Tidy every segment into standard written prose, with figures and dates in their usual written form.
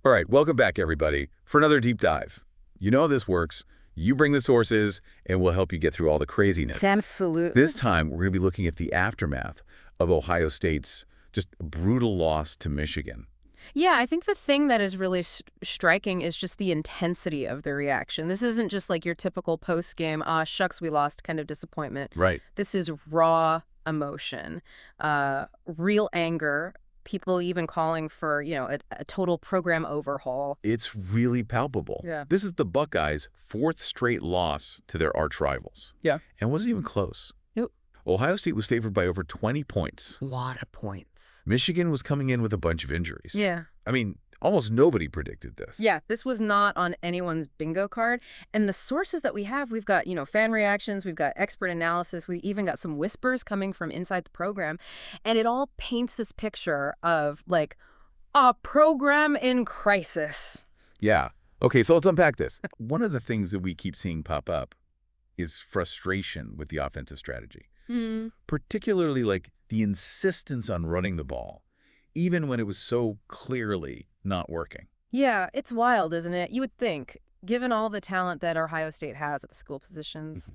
All right, welcome back, everybody, for another deep dive. You know how this works. You bring the sources, and we'll help you get through all the craziness. Absolutely. This time, we're going to be looking at the aftermath of Ohio State's just brutal loss to Michigan. Yeah, I think the thing that is really striking is just the intensity of the reaction. This isn't just like your typical post-game, shucks, we lost kind of disappointment. Right. This is raw emotion, real anger, people even calling for, a total program overhaul. It's really palpable. Yeah. This is the Buckeyes' fourth straight loss to their arch rivals. Yeah. And it wasn't even close. Nope. Ohio State was favored by over 20 points. A lot of points. Michigan was coming in with a bunch of injuries. Yeah. I mean, almost nobody predicted this. Yeah, this was not on anyone's bingo card. And the sources that we have, we've got, fan reactions, we've got expert analysis, we even got some whispers coming from inside the program. And it all paints this picture of, like, a program in crisis. Yeah. Okay, so let's unpack this. One of the things that we keep seeing pop up is frustration with the offensive strategy. Particularly, like, the insistence on running the ball, even when it was so clearly not working. Yeah, it's wild, isn't it? You would think, given all the talent that Ohio State has at the skill positions,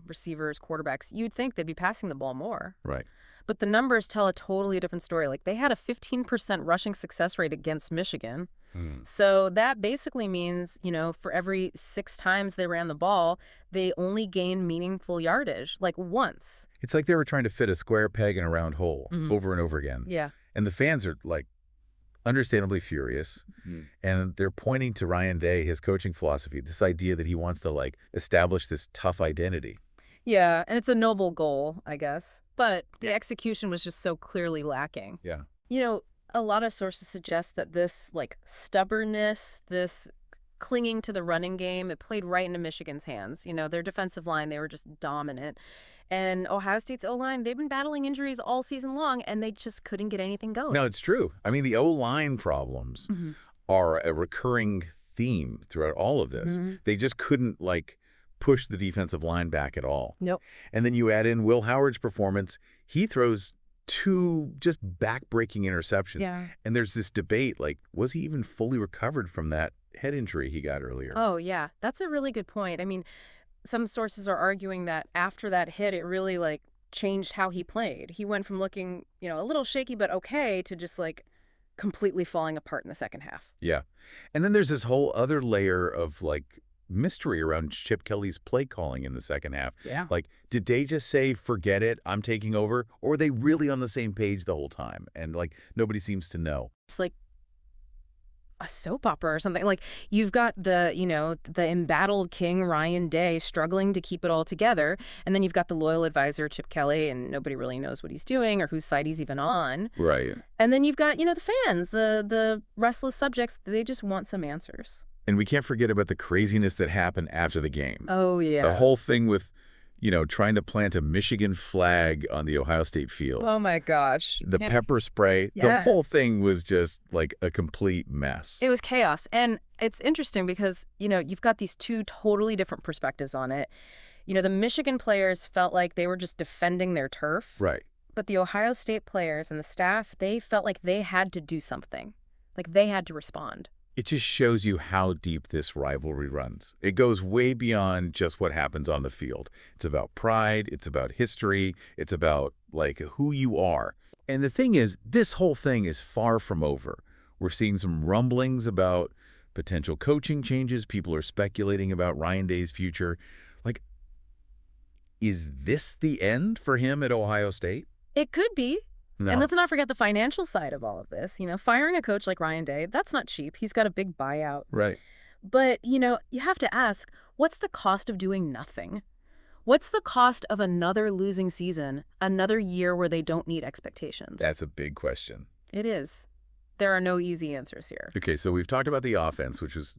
receivers, quarterbacks, you'd think they'd be passing the ball more. Right. But the numbers tell a totally different story. Like, they had a 15% rushing success rate against Michigan. So that basically means, for every 6 times they ran the ball, they only gained meaningful yardage, like once. It's like they were trying to fit a square peg in a round hole over and over again. Yeah. And the fans are, like, understandably furious. And they're pointing to Ryan Day, his coaching philosophy, this idea that he wants to, like, establish this tough identity. Yeah, and it's a noble goal, I guess. But the execution was just so clearly lacking. Yeah. A lot of sources suggest that this, like, stubbornness, this clinging to the running game, it played right into Michigan's hands. Their defensive line, they were just dominant. And Ohio State's O-line, they've been battling injuries all season long, and they just couldn't get anything going. No, it's true. I mean, the O-line problems are a recurring theme throughout all of this. They just couldn't, like, push the defensive line back at all. Nope. And then you add in Will Howard's performance. He throws 2 just back-breaking interceptions. Yeah. And there's this debate, like, was he even fully recovered from that head injury he got earlier? Oh, yeah. That's a really good point. I mean, some sources are arguing that after that hit, it really, like, changed how he played. He went from looking, a little shaky but okay to just, like, completely falling apart in the second half. Yeah. And then there's this whole other layer of, like, mystery around Chip Kelly's play calling in the second half. Yeah. Like, did they just say, forget it, I'm taking over? Or were they really on the same page the whole time? And, like, nobody seems to know. It's like a soap opera or something. Like, you've got the embattled king, Ryan Day, struggling to keep it all together. And then you've got the loyal advisor, Chip Kelly, and nobody really knows what he's doing or whose side he's even on. Right. And then you've got, the fans, the restless subjects. They just want some answers. And we can't forget about the craziness that happened after the game. Oh, yeah. The whole thing with, trying to plant a Michigan flag on the Ohio State field. Oh, my gosh. The pepper spray. Yeah. The whole thing was just, like, a complete mess. It was chaos. And it's interesting because, you've got these 2 totally different perspectives on it. The Michigan players felt like they were just defending their turf. Right. But the Ohio State players and the staff, they felt like they had to do something. Like, they had to respond. It just shows you how deep this rivalry runs. It goes way beyond just what happens on the field. It's about pride. It's about history. It's about, like, who you are. And the thing is, this whole thing is far from over. We're seeing some rumblings about potential coaching changes. People are speculating about Ryan Day's future. Like, is this the end for him at Ohio State? It could be. No. And let's not forget the financial side of all of this. Firing a coach like Ryan Day, that's not cheap. He's got a big buyout. Right. But, you have to ask, what's the cost of doing nothing? What's the cost of another losing season, another year where they don't meet expectations? That's a big question. It is. There are no easy answers here. Okay, so we've talked about the offense, which was,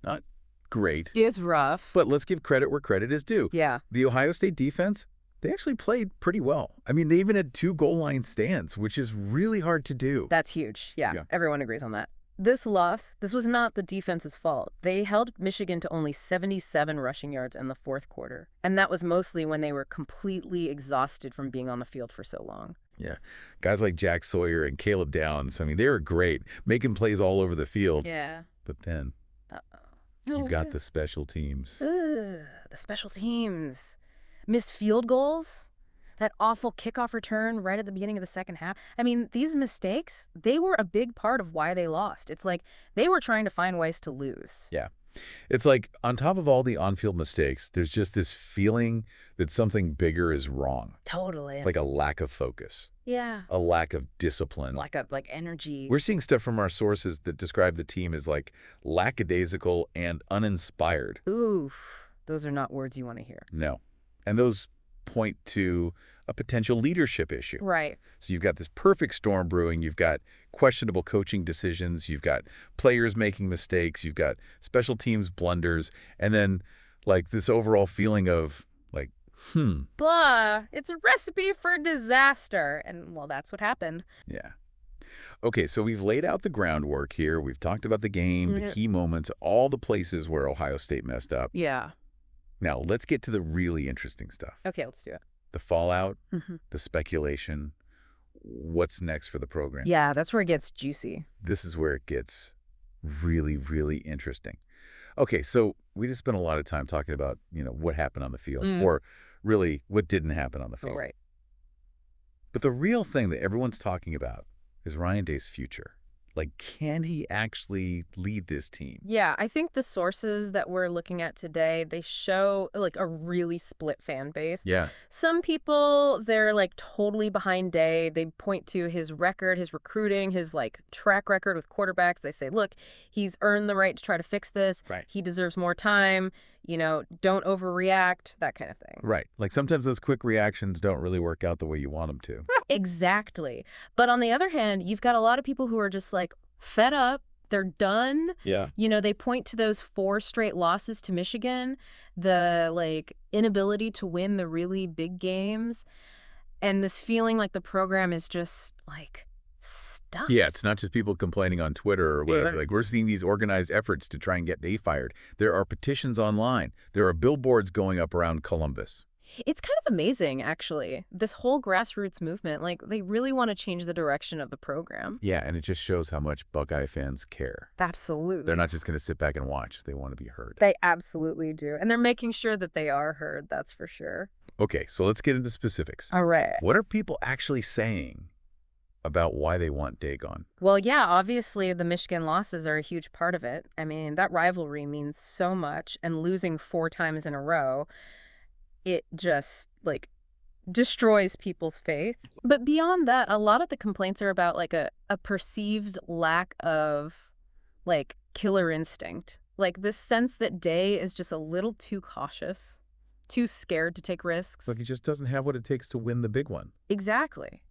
not great. It's rough. But let's give credit where credit is due. Yeah. The Ohio State defense, they actually played pretty well. I mean, they even had 2 goal line stands, which is really hard to do. That's huge. Yeah, everyone agrees on that. This loss, this was not the defense's fault. They held Michigan to only 77 rushing yards in the 4th quarter. And that was mostly when they were completely exhausted from being on the field for so long. Yeah. Guys like Jack Sawyer and Caleb Downs, I mean, they were great, making plays all over the field. Yeah. But then Uh-oh. you've Oh, got yeah. the special teams. Ugh, the special teams. Missed field goals. That awful kickoff return right at the beginning of the second half. I mean, these mistakes, they were a big part of why they lost. It's like they were trying to find ways to lose. Yeah. It's like on top of all the on-field mistakes, there's just this feeling that something bigger is wrong. Totally. Like a lack of focus, Yeah. a lack of discipline. Like energy. We're seeing stuff from our sources that describe the team as like lackadaisical and uninspired. Oof. Those are not words you want to hear. No. And those point to a potential leadership issue. Right. So you've got this perfect storm brewing. You've got questionable coaching decisions. You've got players making mistakes. You've got special teams blunders. And then like this overall feeling of like, Blah. It's a recipe for disaster. And, well, that's what happened. Yeah. Okay, so we've laid out the groundwork here. We've talked about the game, the key moments, all the places where Ohio State messed up. Yeah. Now, let's get to the really interesting stuff. Okay, let's do it. The fallout, the speculation, what's next for the program. Yeah, that's where it gets juicy. This is where it gets really, really interesting. Okay, so we just spent a lot of time talking about, what happened on the field, or really what didn't happen on the field. Right. But the real thing that everyone's talking about is Ryan Day's future. Like, can he actually lead this team? Yeah, I think the sources that we're looking at today, they show like a really split fan base. Yeah. Some people, they're like totally behind Day. They point to his record, his recruiting, his like track record with quarterbacks. They say, look, he's earned the right to try to fix this. Right. He deserves more time. Don't overreact, that kind of thing. Right. Like sometimes those quick reactions don't really work out the way you want them to. Exactly. But on the other hand, you've got a lot of people who are just like fed up. They're done. Yeah. They point to those 4 straight losses to Michigan, the like inability to win the really big games, and this feeling like the program is just like stuck. Yeah, it's not just people complaining on Twitter or whatever. Like we're seeing these organized efforts to try and get Day fired. There are petitions online. There are billboards going up around Columbus. It's kind of amazing, actually. This whole grassroots movement, like they really want to change the direction of the program. Yeah, and it just shows how much Buckeye fans care. Absolutely. They're not just going to sit back and watch. They want to be heard. They absolutely do. And they're making sure that they are heard, that's for sure. Okay, so let's get into specifics. All right. What are people actually saying about why they want Day gone? Well, yeah, obviously the Michigan losses are a huge part of it. I mean, that rivalry means so much, and losing 4 times in a row, it just, like, destroys people's faith. But beyond that, a lot of the complaints are about, like, a perceived lack of, like, killer instinct. Like, this sense that Day is just a little too cautious, too scared to take risks. Like he just doesn't have what it takes to win the big one. Exactly.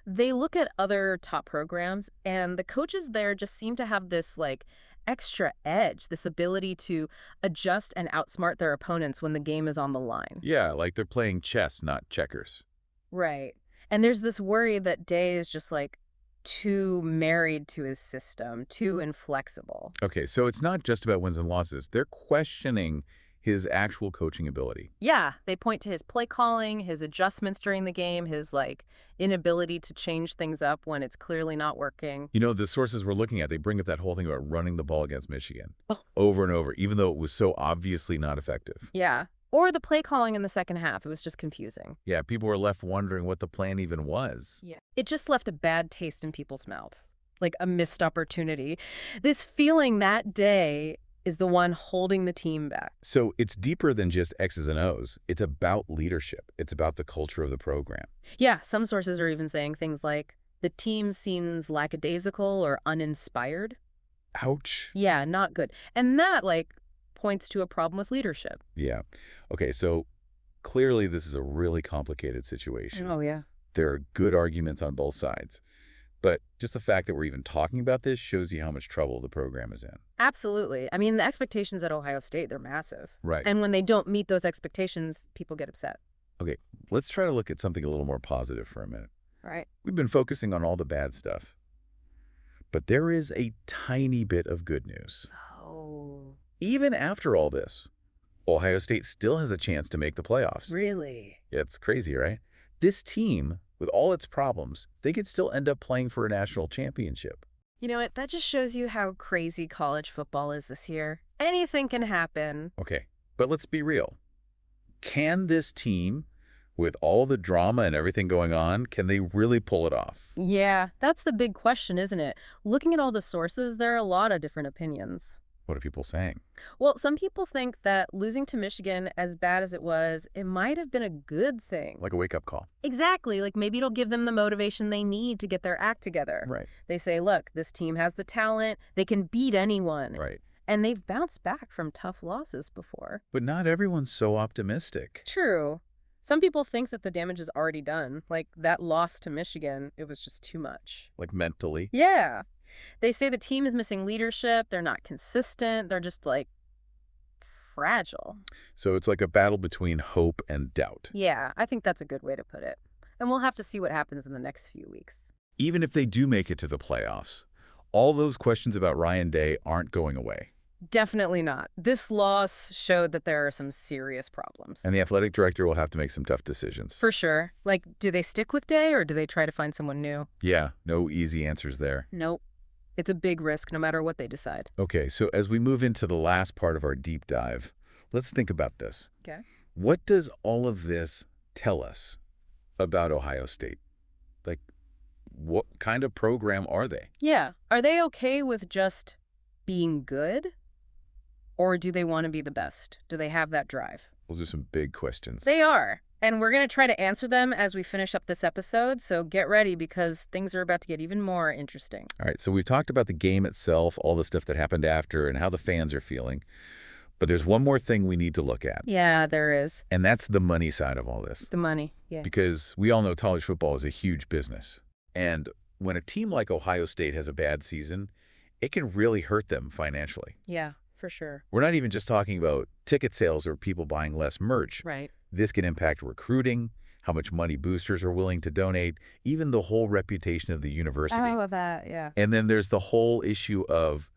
They look at other top programs, and the coaches there just seem to have this, like, extra edge, this ability to adjust and outsmart their opponents when the game is on the line. Yeah, like they're playing chess, not checkers. Right. And there's this worry that Day is just, like, too married to his system, too inflexible. Okay, so it's not just about wins and losses. They're questioning his actual coaching ability. Yeah, they point to his play calling, his adjustments during the game, his, like, inability to change things up when it's clearly not working. The sources we're looking at, they bring up that whole thing about running the ball against Michigan over and over, even though it was so obviously not effective. Yeah. Or the play calling in the second half. It was just confusing. Yeah, people were left wondering what the plan even was. Yeah. It just left a bad taste in people's mouths, like a missed opportunity. This feeling that day is the one holding the team back. So it's deeper than just X's and O's. It's about leadership. It's about the culture of the program. Yeah, some sources are even saying things like, the team seems lackadaisical or uninspired. Ouch. Yeah, not good. And that, like, points to a problem with leadership. Yeah. Okay, so clearly this is a really complicated situation. Oh, yeah. There are good arguments on both sides. But just the fact that we're even talking about this shows you how much trouble the program is in. Absolutely. I mean, the expectations at Ohio State, they're massive. Right. And when they don't meet those expectations, people get upset. Okay, let's try to look at something a little more positive for a minute. Right. We've been focusing on all the bad stuff. But there is a tiny bit of good news. Oh. Even after all this, Ohio State still has a chance to make the playoffs. Really? It's crazy, right? This team with all its problems, they could still end up playing for a national championship. You know what? That just shows you how crazy college football is this year. Anything can happen. Okay, but let's be real. Can this team, with all the drama and everything going on, can they really pull it off? Yeah, that's the big question, isn't it? Looking at all the sources, there are a lot of different opinions. What are people saying? Well, some people think that losing to Michigan, as bad as it was, it might have been a good thing. Like a wake-up call. Exactly. Like maybe it'll give them the motivation they need to get their act together. Right. They say, look, this team has the talent. They can beat anyone. Right. And they've bounced back from tough losses before. But not everyone's so optimistic. True. Some people think that the damage is already done. Like that loss to Michigan, it was just too much. Like mentally. Yeah. They say the team is missing leadership. They're not consistent. They're just like fragile. So it's like a battle between hope and doubt. Yeah, I think that's a good way to put it. And we'll have to see what happens in the next few weeks. Even if they do make it to the playoffs, all those questions about Ryan Day aren't going away. Definitely not. This loss showed that there are some serious problems. And the athletic director will have to make some tough decisions. For sure. Like, do they stick with Day or do they try to find someone new? Yeah, no easy answers there. Nope. It's a big risk no matter what they decide. Okay, so as we move into the last part of our deep dive, let's think about this. Okay. What does all of this tell us about Ohio State? Like, what kind of program are they? Yeah. Are they okay with just being good? Or do they want to be the best? Do they have that drive? Those are some big questions. They are. And we're going to try to answer them as we finish up this episode, so get ready because things are about to get even more interesting. All right, so we've talked about the game itself, all the stuff that happened after, and how the fans are feeling. But there's one more thing we need to look at. Yeah, there is. And that's the money side of all this. The money, yeah. Because we all know college football is a huge business. And when a team like Ohio State has a bad season, it can really hurt them financially. Yeah, for sure. We're not even just talking about ticket sales or people buying less merch. Right. This can impact recruiting, how much money boosters are willing to donate, even the whole reputation of the university. Oh, that, yeah. And then there's the whole issue of,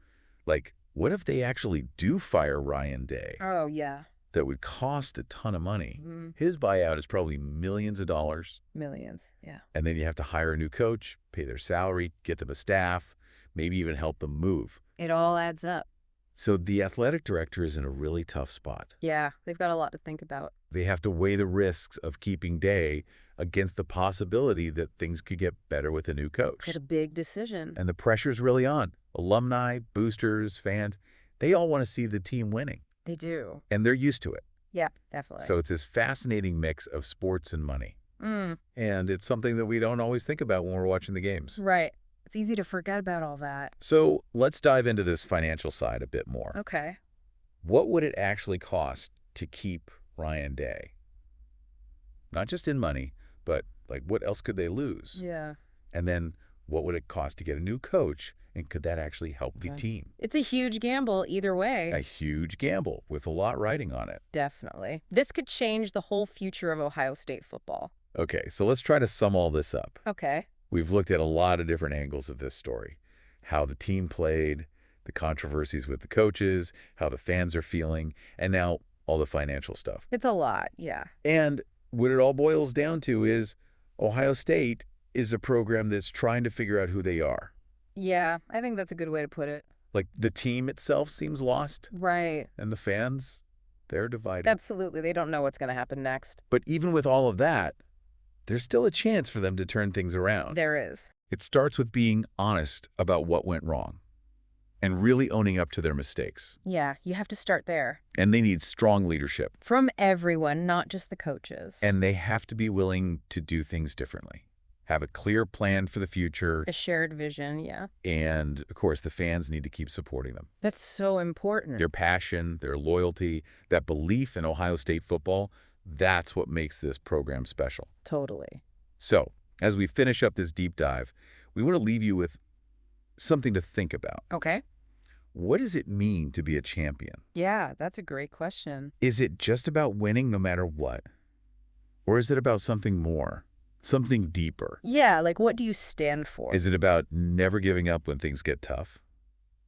like, what if they actually do fire Ryan Day? Oh, yeah. That would cost a ton of money. Mm-hmm. His buyout is probably millions of dollars. Millions, yeah. And then you have to hire a new coach, pay their salary, get them a staff, maybe even help them move. It all adds up. So the athletic director is in a really tough spot. Yeah, they've got a lot to think about. They have to weigh the risks of keeping Day against the possibility that things could get better with a new coach. It's a big decision. And the pressure's really on. Alumni, boosters, fans, they all want to see the team winning. They do. And they're used to it. Yeah, definitely. So it's this fascinating mix of sports and money. Mm, And it's something that we don't always think about when we're watching the games. right. It's easy to forget about all that. So let's dive into this financial side a bit more. Okay. What would it actually cost to keep Ryan Day? Not just in money, but like what else could they lose? Yeah. And then what would it cost to get a new coach? And could that actually help the team? It's a huge gamble either way. A huge gamble with a lot riding on it. Definitely. This could change the whole future of Ohio State football. Okay, so let's try to sum all this up. Okay. We've looked at a lot of different angles of this story. How the team played, the controversies with the coaches, how the fans are feeling, and now all the financial stuff. It's a lot, yeah. And what it all boils down to is Ohio State is a program that's trying to figure out who they are. Yeah, I think that's a good way to put it. Like the team itself seems lost, Right. and the fans, they're divided. Absolutely. They don't know what's going to happen next. But even with all of that, there's still a chance for them to turn things around. There is. It starts with being honest about what went wrong and really owning up to their mistakes. Yeah, you have to start there. And they need strong leadership. From everyone, not just the coaches. And they have to be willing to do things differently. Have a clear plan for the future. A shared vision, yeah. And, of course, the fans need to keep supporting them. That's so important. Their passion, their loyalty, that belief in Ohio State football, that's what makes this program special. Totally. So, as we finish up this deep dive, we want to leave you with something to think about. Okay. What does it mean to be a champion? Yeah, that's a great question. Is it just about winning no matter what? Or is it about something more, something deeper? Yeah, like what do you stand for? Is it about never giving up when things get tough?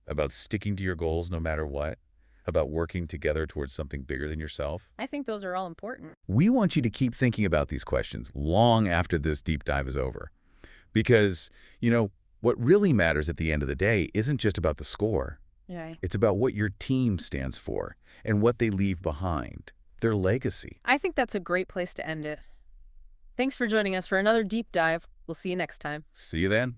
About sticking to your goals no matter what? about working together towards something bigger than yourself? I think those are all important. We want you to keep thinking about these questions long after this deep dive is over. Because, what really matters at the end of the day isn't just about the score. Right. It's about what your team stands for and what they leave behind, their legacy. I think that's a great place to end it. Thanks for joining us for another deep dive. We'll see you next time. See you then.